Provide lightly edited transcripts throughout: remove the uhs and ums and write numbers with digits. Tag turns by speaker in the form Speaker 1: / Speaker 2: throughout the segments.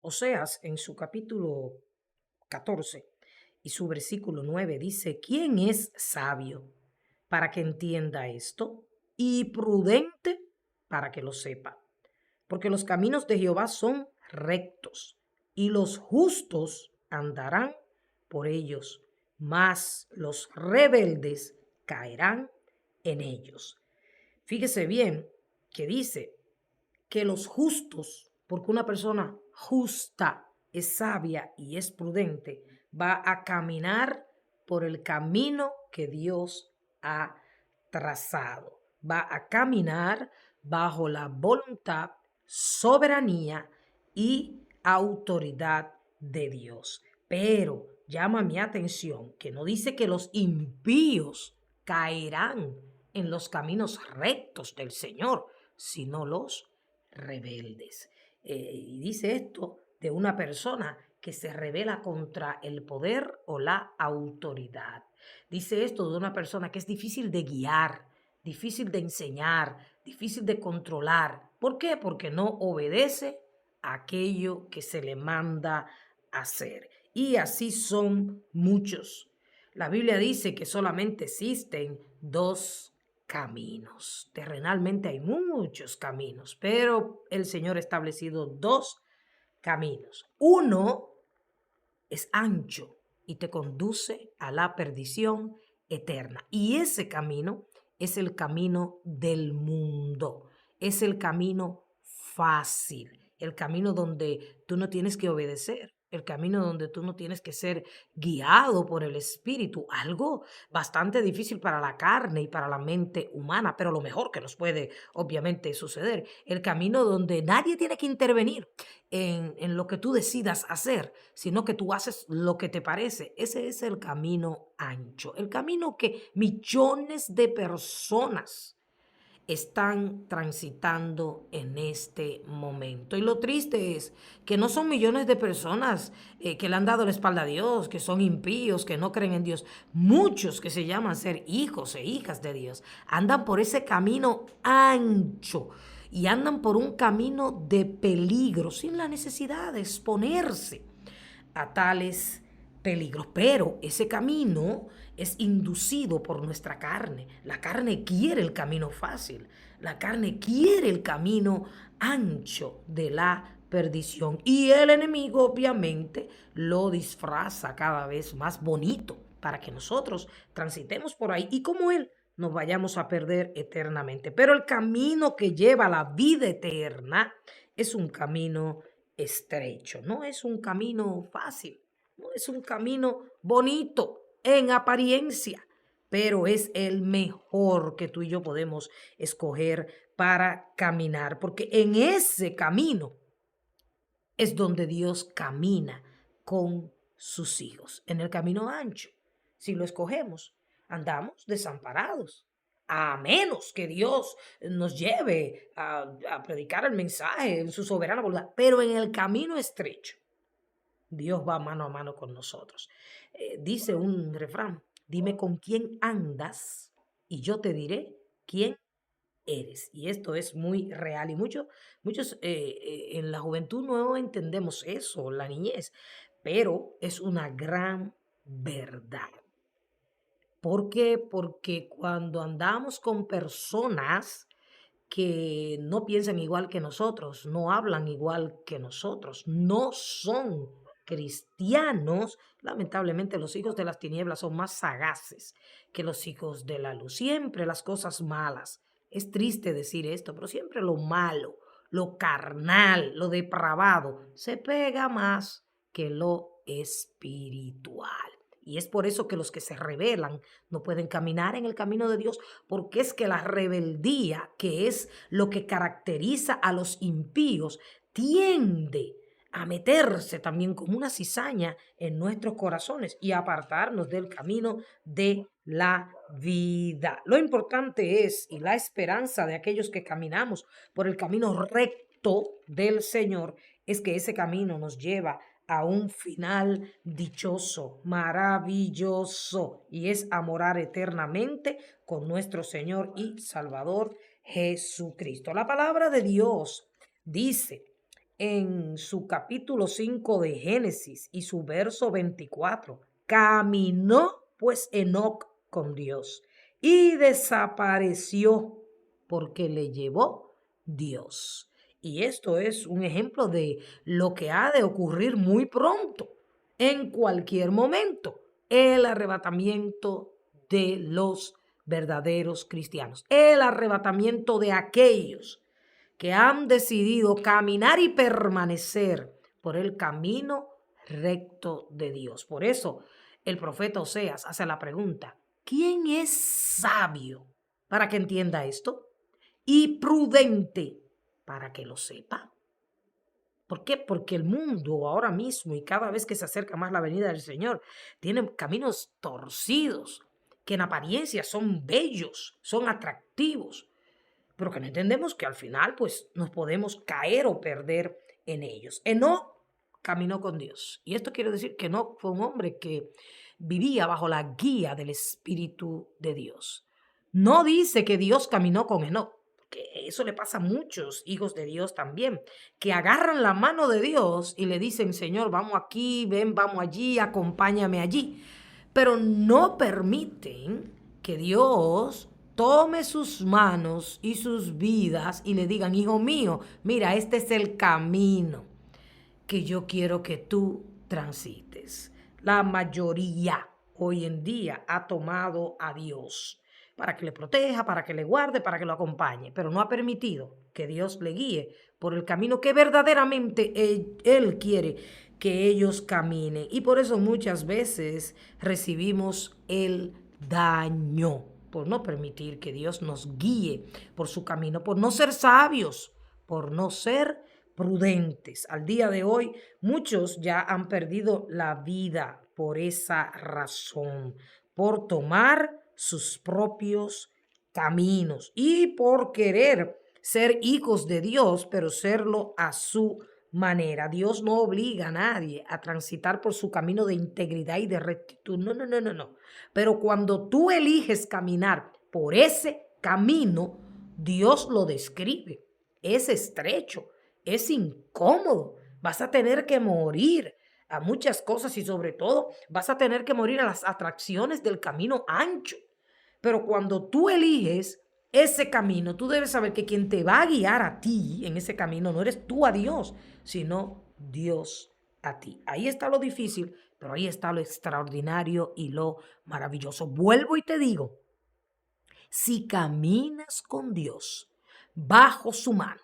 Speaker 1: Oseas, en su capítulo 14 y su versículo 9 dice, ¿quién es sabio para que entienda esto? Y prudente para que lo sepa. Porque los caminos de Jehová son rectos y los justos andarán por ellos, mas los rebeldes caerán en ellos. Fíjese bien que dice que los justos, porque una persona justa es sabia y es prudente, va a caminar por el camino que Dios ha trazado. Va a caminar bajo la voluntad, soberanía y autoridad de Dios. Pero llama mi atención que no dice que los impíos caerán en los caminos rectos del Señor, sino los rebeldes. Y dice esto de una persona que se rebela contra el poder o la autoridad. Dice esto de una persona que es difícil de guiar, difícil de enseñar, difícil de controlar. ¿Por qué? Porque no obedece a aquello que se le manda hacer. Y así son muchos. La Biblia dice que solamente existen dos caminos. Terrenalmente hay muchos caminos, pero el Señor ha establecido dos caminos. Uno es ancho y te conduce a la perdición eterna. Y ese camino es el camino del mundo, es el camino fácil, el camino donde tú no tienes que obedecer, el camino donde tú no tienes que ser guiado por el Espíritu, algo bastante difícil para la carne y para la mente humana, pero lo mejor que nos puede obviamente suceder, el camino donde nadie tiene que intervenir en lo que tú decidas hacer, sino que tú haces lo que te parece. Ese es el camino ancho, el camino que millones de personas están transitando en este momento. Y lo triste es que no son millones de personas que le han dado la espalda a Dios, que son impíos, que no creen en Dios. Muchos que se llaman ser hijos e hijas de Dios andan por ese camino ancho y andan por un camino de peligro sin la necesidad de exponerse a tales peligros. Pero ese camino es inducido por nuestra carne. La carne quiere el camino fácil. La carne quiere el camino ancho de la perdición. Y el enemigo obviamente lo disfraza cada vez más bonito para que nosotros transitemos por ahí y como él nos vayamos a perder eternamente. Pero el camino que lleva a la vida eterna es un camino estrecho, no es un camino fácil, no es un camino bonito en apariencia, pero es el mejor que tú y yo podemos escoger para caminar, porque en ese camino es donde Dios camina con sus hijos, en el camino ancho. Si lo escogemos, andamos desamparados. A menos que Dios nos lleve a predicar el mensaje en su soberana voluntad. Pero en el camino estrecho, Dios va mano a mano con nosotros. Dice un refrán, dime con quién andas y yo te diré quién eres. Y esto es muy real y muchos en la juventud no entendemos eso, la niñez, pero es una gran verdad. ¿Por qué? Porque cuando andamos con personas que no piensan igual que nosotros, no hablan igual que nosotros, no son cristianos, lamentablemente los hijos de las tinieblas son más sagaces que los hijos de la luz. Siempre las cosas malas, es triste decir esto, pero siempre lo malo, lo carnal, lo depravado, se pega más que lo espiritual. Y es por eso que los que se rebelan no pueden caminar en el camino de Dios, porque es que la rebeldía, que es lo que caracteriza a los impíos, tiende a meterse también como una cizaña en nuestros corazones y apartarnos del camino de la vida. Lo importante es, y la esperanza de aquellos que caminamos por el camino recto del Señor, es que ese camino nos lleva a un final dichoso, maravilloso, y es a morar eternamente con nuestro Señor y Salvador Jesucristo. La palabra de Dios dice en su capítulo 5 de Génesis y su verso 24. Caminó pues Enoc con Dios y desapareció porque le llevó Dios. Y esto es un ejemplo de lo que ha de ocurrir muy pronto, en cualquier momento, el arrebatamiento de los verdaderos cristianos, el arrebatamiento de aquellos que han decidido caminar y permanecer por el camino recto de Dios. Por eso el profeta Oseas hace la pregunta: ¿quién es sabio para que entienda esto? Y prudente para que lo sepa. ¿Por qué? Porque el mundo ahora mismo y cada vez que se acerca más la venida del Señor, tiene caminos torcidos, que en apariencia son bellos, son atractivos, pero que no entendemos que al final pues nos podemos caer o perder en ellos. Enoc caminó con Dios. Y esto quiere decir que Enoc fue un hombre que vivía bajo la guía del Espíritu de Dios. No dice que Dios caminó con Enoc, que eso le pasa a muchos hijos de Dios también, que agarran la mano de Dios y le dicen: Señor, vamos aquí, ven, vamos allí, acompáñame allí. Pero no permiten que Dios tome sus manos y sus vidas y le digan: hijo mío, mira, este es el camino que yo quiero que tú transites. La mayoría hoy en día ha tomado a Dios para que le proteja, para que le guarde, para que lo acompañe, pero no ha permitido que Dios le guíe por el camino que verdaderamente Él quiere que ellos caminen. Y por eso muchas veces recibimos el daño, por no permitir que Dios nos guíe por su camino, por no ser sabios, por no ser prudentes. Al día de hoy, muchos ya han perdido la vida por esa razón, por tomar sus propios caminos y por querer ser hijos de Dios, pero serlo a su manera. Dios no obliga a nadie a transitar por su camino de integridad y de rectitud. No, no, no, no, no. Pero cuando tú eliges caminar por ese camino, Dios lo describe. Es estrecho, es incómodo. Vas a tener que morir a muchas cosas y sobre todo vas a tener que morir a las atracciones del camino ancho. Pero cuando tú eliges ese camino, tú debes saber que quien te va a guiar a ti en ese camino no eres tú a Dios, sino Dios a ti. Ahí está lo difícil, pero ahí está lo extraordinario y lo maravilloso. Vuelvo y te digo, si caminas con Dios bajo su mano,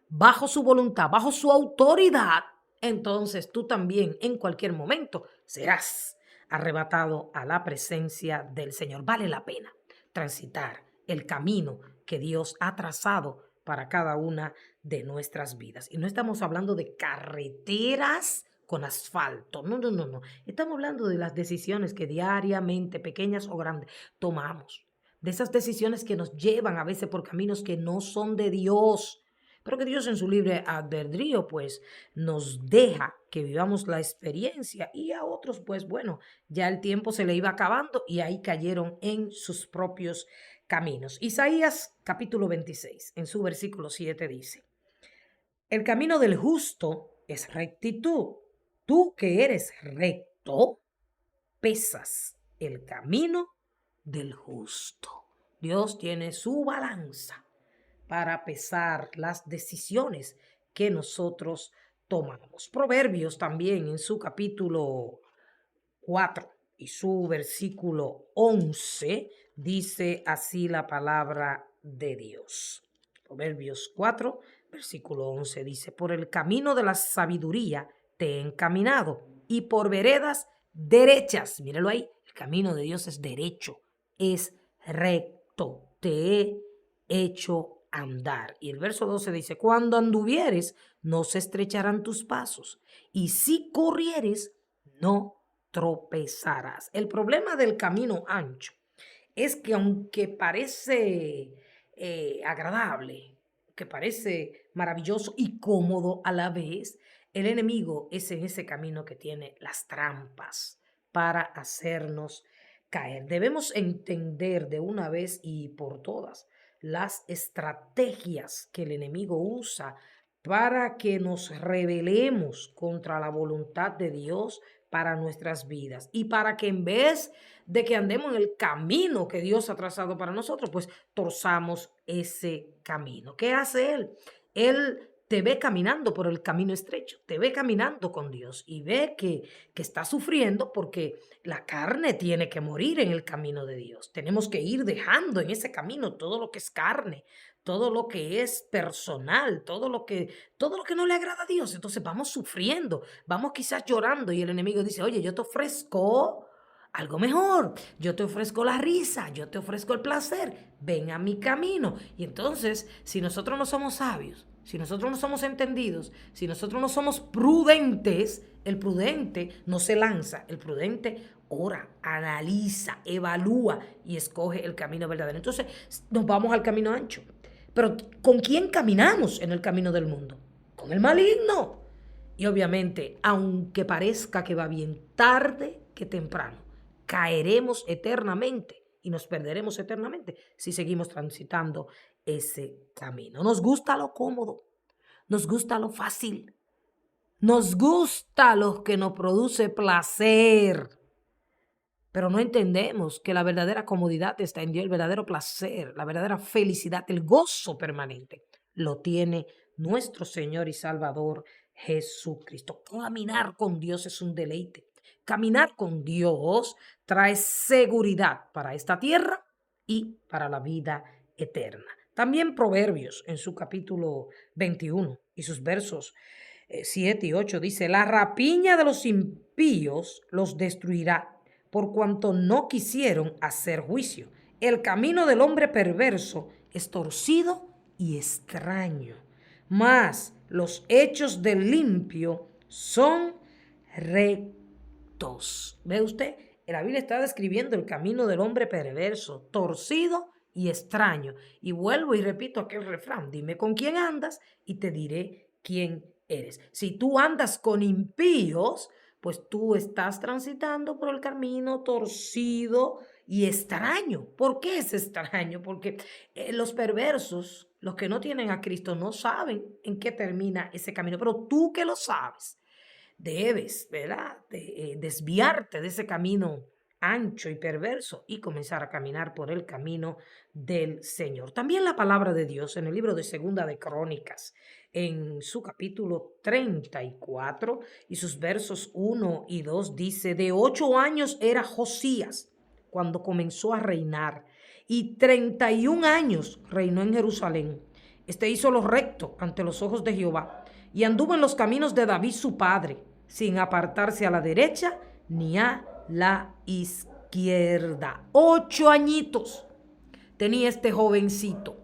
Speaker 1: bajo su voluntad, bajo su autoridad, entonces tú también en cualquier momento serás arrebatado a la presencia del Señor. Vale la pena transitar el camino que Dios ha trazado para cada una de nuestras vidas. Y no estamos hablando de carreteras con asfalto. No, no, no, no. Estamos hablando de las decisiones que diariamente, pequeñas o grandes, tomamos. De esas decisiones que nos llevan a veces por caminos que no son de Dios, pero que Dios en su libre albedrío pues nos deja que vivamos la experiencia, y a otros pues bueno, ya el tiempo se le iba acabando y ahí cayeron en sus propios caminos. Isaías capítulo 26 en su versículo 7 dice: el camino del justo es rectitud. Tú que eres recto, pesas el camino del justo. Dios tiene su balanza para pesar las decisiones que nosotros tomamos. Proverbios también en su capítulo 4 y su versículo 11 dice así la palabra de Dios. Proverbios 4, versículo 11 dice: por el camino de la sabiduría te he encaminado y por veredas derechas. Míralo ahí, el camino de Dios es derecho, es recto, te he hecho andar. Y el verso 12 dice: cuando anduvieres, no se estrecharán tus pasos, y si corrieres, no tropezarás. El problema del camino ancho es que aunque parece agradable, que parece maravilloso y cómodo a la vez, el enemigo es en ese camino que tiene las trampas para hacernos caer. Debemos entender de una vez y por todas las estrategias que el enemigo usa para que nos rebelemos contra la voluntad de Dios para nuestras vidas y para que en vez de que andemos en el camino que Dios ha trazado para nosotros, pues torzamos ese camino. ¿Qué hace Él? Él te ve caminando por el camino estrecho, te ve caminando con Dios y ve que está sufriendo porque la carne tiene que morir en el camino de Dios. Tenemos que ir dejando en ese camino todo lo que es carne, todo lo que es personal, todo lo que no le agrada a Dios. Entonces vamos sufriendo, vamos quizás llorando y el enemigo dice, oye, yo te ofrezco algo mejor, yo te ofrezco la risa, yo te ofrezco el placer, ven a mi camino. Y entonces, si nosotros no somos sabios, si nosotros no somos entendidos, si nosotros no somos prudentes, el prudente no se lanza, el prudente ora, analiza, evalúa y escoge el camino verdadero. Entonces nos vamos al camino ancho. Pero ¿con quién caminamos en el camino del mundo? Con el maligno. Y obviamente, aunque parezca que va bien, tarde que temprano, caeremos eternamente y nos perderemos eternamente si seguimos transitando ese camino. Nos gusta lo cómodo, nos gusta lo fácil, nos gusta lo que nos produce placer, pero no entendemos que la verdadera comodidad está en Dios, el verdadero placer, la verdadera felicidad, el gozo permanente lo tiene nuestro Señor y Salvador Jesucristo. Caminar con Dios es un deleite. Caminar con Dios trae seguridad para esta tierra y para la vida eterna. También Proverbios en su capítulo 21 y sus versos 7 y 8 dice, la rapiña de los impíos los destruirá por cuanto no quisieron hacer juicio. El camino del hombre perverso es torcido y extraño, mas los hechos del limpio son rectos. ¿Ve usted? La Biblia está describiendo el camino del hombre perverso, torcido y extraño. Y vuelvo y repito aquel refrán, dime con quién andas y te diré quién eres. Si tú andas con impíos, pues tú estás transitando por el camino torcido y extraño. ¿Por qué es extraño? Porque los perversos, los que no tienen a Cristo, no saben en qué termina ese camino, pero tú que lo sabes, debes, ¿verdad?, desviarte de ese camino ancho y perverso y comenzar a caminar por el camino del Señor. También la palabra de Dios en el libro de Segunda de Crónicas, en su capítulo 34 y sus versos 1 y 2 dice, de 8 años era Josías cuando comenzó a reinar y 31 años reinó en Jerusalén. Este hizo lo recto ante los ojos de Jehová y anduvo en los caminos de David su padre, sin apartarse a la derecha ni a la izquierda. 8 añitos tenía este jovencito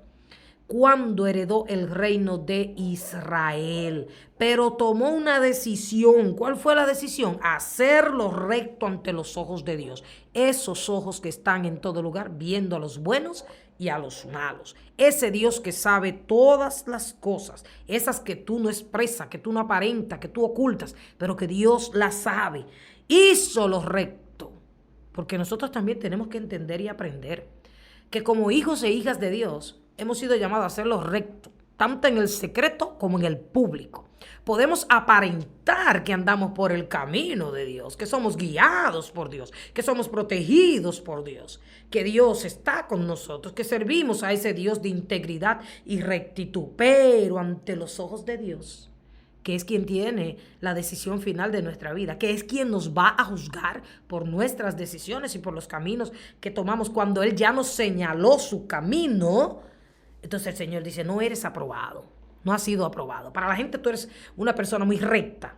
Speaker 1: cuando heredó el reino de Israel, pero tomó una decisión. ¿Cuál fue la decisión? Hacerlo recto ante los ojos de Dios. Esos ojos que están en todo lugar viendo a los buenos y a los malos. Ese Dios que sabe todas las cosas, esas que tú no expresas, que tú no aparentas, que tú ocultas, pero que Dios las sabe. Hizo lo recto, porque nosotros también tenemos que entender y aprender que como hijos e hijas de Dios hemos sido llamados a hacer lo recto, tanto en el secreto como en el público. Podemos aparentar que andamos por el camino de Dios, que somos guiados por Dios, que somos protegidos por Dios, que Dios está con nosotros, que servimos a ese Dios de integridad y rectitud, pero ante los ojos de Dios, que es quien tiene la decisión final de nuestra vida, que es quien nos va a juzgar por nuestras decisiones y por los caminos que tomamos cuando Él ya nos señaló su camino. Entonces el Señor dice, no eres aprobado, no has sido aprobado. Para la gente tú eres una persona muy recta,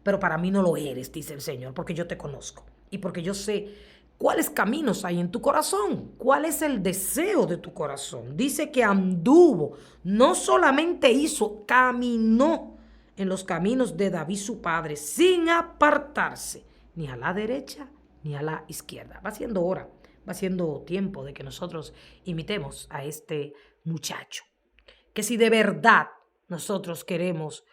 Speaker 1: pero para mí no lo eres, dice el Señor, porque yo te conozco y porque yo sé cuáles caminos hay en tu corazón, cuál es el deseo de tu corazón. Dice que anduvo, no solamente hizo, caminó en los caminos de David su padre, sin apartarse ni a la derecha ni a la izquierda. Va siendo hora, va siendo tiempo de que nosotros imitemos a este muchacho. Que si de verdad nosotros queremos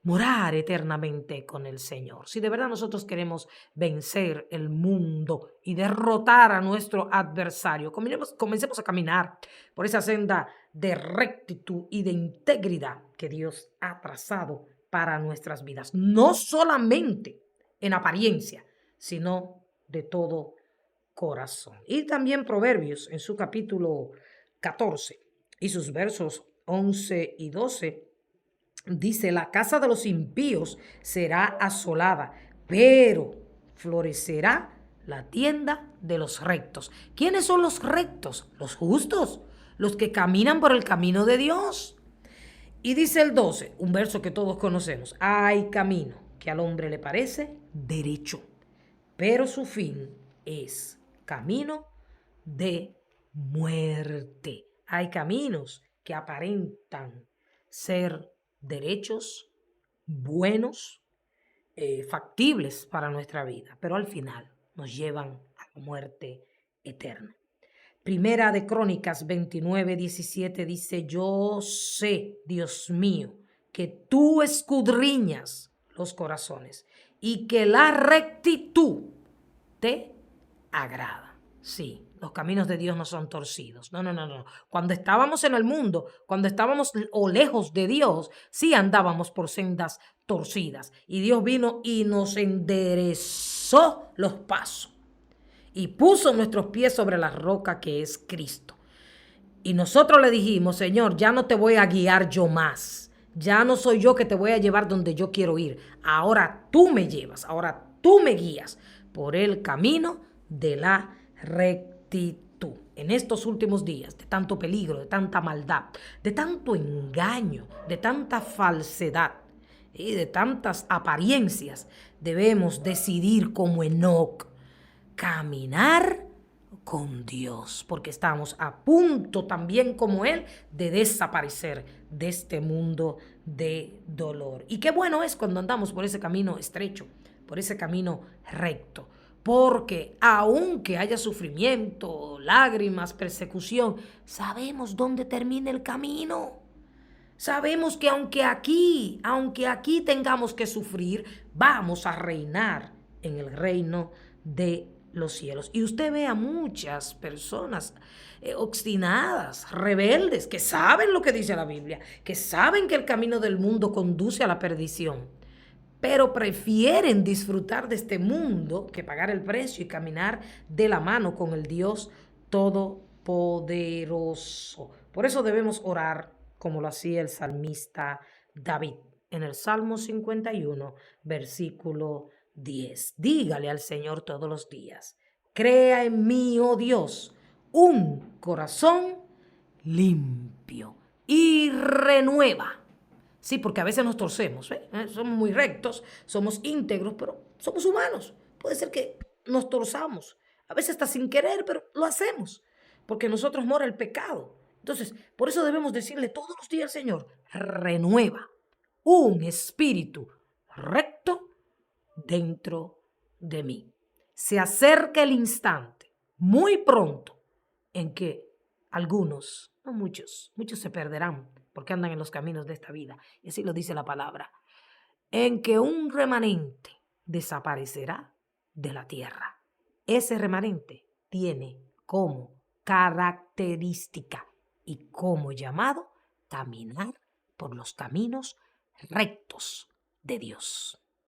Speaker 1: morar eternamente con el Señor. Si de verdad nosotros queremos vencer el mundo y derrotar a nuestro adversario, comencemos a caminar por esa senda de rectitud y de integridad que Dios ha trazado para nuestras vidas. No solamente en apariencia, sino de todo corazón. Y también Proverbios en su capítulo 14 y sus versos 11 y 12 dice: la casa de los impíos será asolada, pero florecerá la tienda de los rectos. ¿Quiénes son los rectos? Los justos, los que caminan por el camino de Dios. Y dice el 12, un verso que todos conocemos: hay camino que al hombre le parece derecho, pero su fin es camino de muerte. Hay caminos que aparentan ser derechos, buenos, factibles para nuestra vida, pero al final nos llevan a la muerte eterna. Primera de Crónicas 29:17 dice: yo sé, Dios mío, que tú escudriñas los corazones y que la rectitud te agrada. Sí, los caminos de Dios no son torcidos. No, no, no, no. Cuando estábamos en el mundo, cuando estábamos o lejos de Dios, sí andábamos por sendas torcidas. Y Dios vino y nos enderezó los pasos y puso nuestros pies sobre la roca que es Cristo. Y nosotros le dijimos: Señor, ya no te voy a guiar yo más. Ya no soy yo que te voy a llevar donde yo quiero ir. Ahora tú me llevas, ahora tú me guías por el camino de la rectitud. En estos últimos días de tanto peligro, de tanta maldad, de tanto engaño, de tanta falsedad y de tantas apariencias, debemos decidir como Enoc caminar con Dios, porque estamos a punto también como Él de desaparecer de este mundo de dolor. Y qué bueno es cuando andamos por ese camino estrecho, por ese camino recto, porque aunque haya sufrimiento, lágrimas, persecución, sabemos dónde termina el camino. Sabemos que aunque aquí tengamos que sufrir, vamos a reinar en el reino de los cielos. Y usted ve a muchas personas obstinadas, rebeldes, que saben lo que dice la Biblia, que saben que el camino del mundo conduce a la perdición, pero prefieren disfrutar de este mundo que pagar el precio y caminar de la mano con el Dios Todopoderoso. Por eso debemos orar como lo hacía el salmista David en el Salmo 51, versículo 10. Dígale al Señor todos los días: crea en mí, oh Dios, un corazón limpio y renueva. Sí, porque a veces nos torcemos, ¿eh? Somos muy rectos, somos íntegros, pero somos humanos. Puede ser que nos torzamos, a veces hasta sin querer, pero lo hacemos, porque en nosotros mora el pecado. Entonces, por eso debemos decirle todos los días al Señor: renueva un espíritu recto dentro de mí. Se acerca el instante, muy pronto, en que algunos, no muchos, muchos se perderán porque andan en los caminos de esta vida. Y así lo dice la palabra. En que un remanente desaparecerá de la tierra. Ese remanente tiene como característica y como llamado caminar por los caminos rectos de Dios.